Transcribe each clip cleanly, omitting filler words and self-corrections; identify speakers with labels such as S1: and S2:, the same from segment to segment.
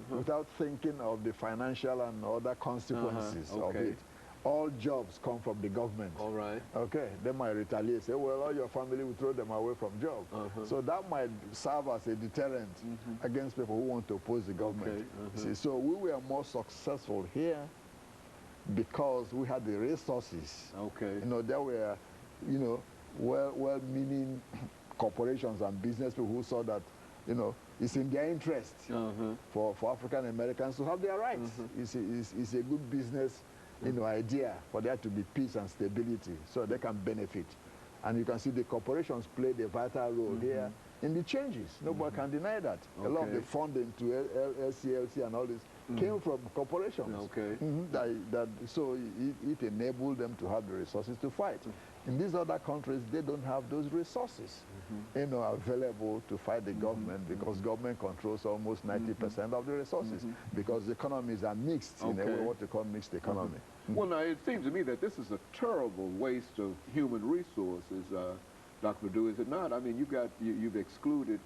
S1: without thinking of the financial and other consequences of it. All jobs come from the government.
S2: All right.
S1: Okay, they might retaliate, say, well, all your family will throw them away from job. So that might serve as a deterrent against people who want to oppose the government. See, so we were more successful here because we had the resources.
S2: Okay.
S1: You know, there were, you know, well-meaning corporations and business people who saw that, you know, it's in their interest for African Americans to have their rights. It's a good business, you know, idea for there to be peace and stability so they can benefit. And you can see the corporations played a vital role here in the changes. Nobody can deny that. A lot of the funding to LCLC and all this came from corporations. So it enabled them to have the resources to fight. In these other countries, they don't have those resources, you know, available to fight the government because government controls almost 90% of the resources because the economies are mixed in a way, what they call mixed economy.
S2: Well, now, it seems to me that this is a terrible waste of human resources, Dr. LMadu, is it not? I mean, you've excluded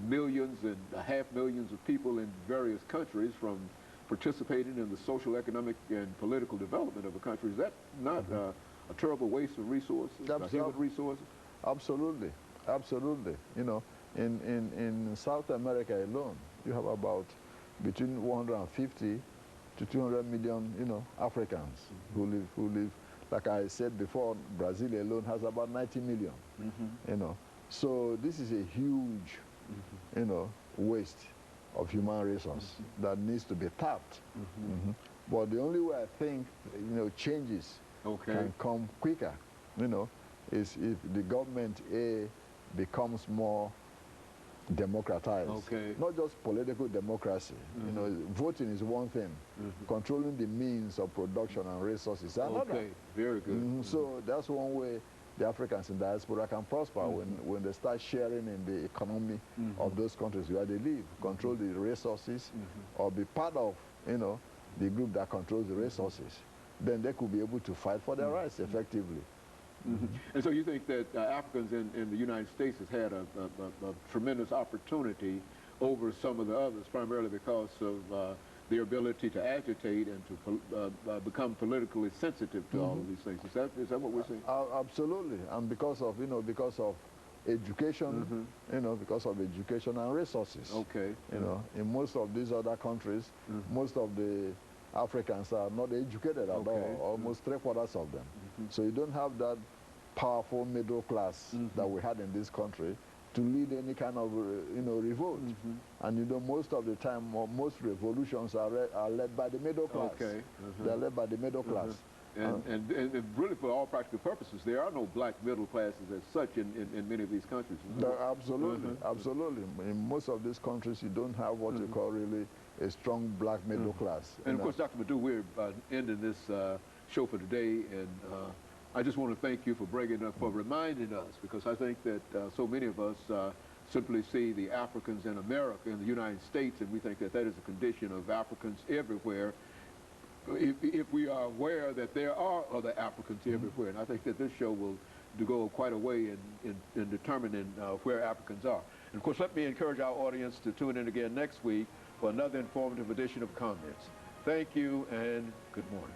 S2: millions and half millions of people in various countries from participating in the social, economic, and political development of a country. Is that not a terrible waste of resources, human resources?
S1: Absolutely, absolutely. You know, in South America alone, you have about between 150 to 200 million, you know, Africans who live. Like I said before, Brazil alone has about 90 million. You know, so this is a huge, you know, waste of human resource that needs to be tapped. But the only way I think, you know, changes can come quicker, you know, is if the government becomes more democratized. Not just political democracy. You know, voting is one thing. Controlling the means of production and resources is another.
S2: Very good.
S1: So that's one way the Africans in diaspora can prosper when they start sharing in the economy of those countries where they live, control the resources, or be part of, you know, the group that controls the resources. Then they could be able to fight for their rights effectively.
S2: And so you think that Africans in the United States has had a tremendous opportunity over some of the others, primarily because of their ability to agitate and to become politically sensitive to all of these things. Is that what we're saying?
S1: Absolutely, and because of, you know, because of education, you know, because of education and resources. You know, in most of these other countries, most of the Africans are not educated at all, almost 3/4 of them. So you don't have that powerful middle class that we had in this country to lead any kind of, you know, revolt. And you know, most of the time, most revolutions are led by the middle class. They're led by the middle class.
S2: And really, for all practical purposes, there are no black middle classes as such in many of these countries.
S1: Absolutely, absolutely. In most of these countries, you don't have what you call really a strong black middle class.
S2: And of course, Dr. LMadu, we're ending this show for today, and I just want to thank you for reminding us, because I think that so many of us simply see the Africans in America, in the United States, and we think that that is a condition of Africans everywhere. If we are aware that there are other Africans everywhere, and I think that this show will go quite a way in determining where Africans are. And of course, let me encourage our audience to tune in again next week for another informative edition of Comments. Thank you and good morning.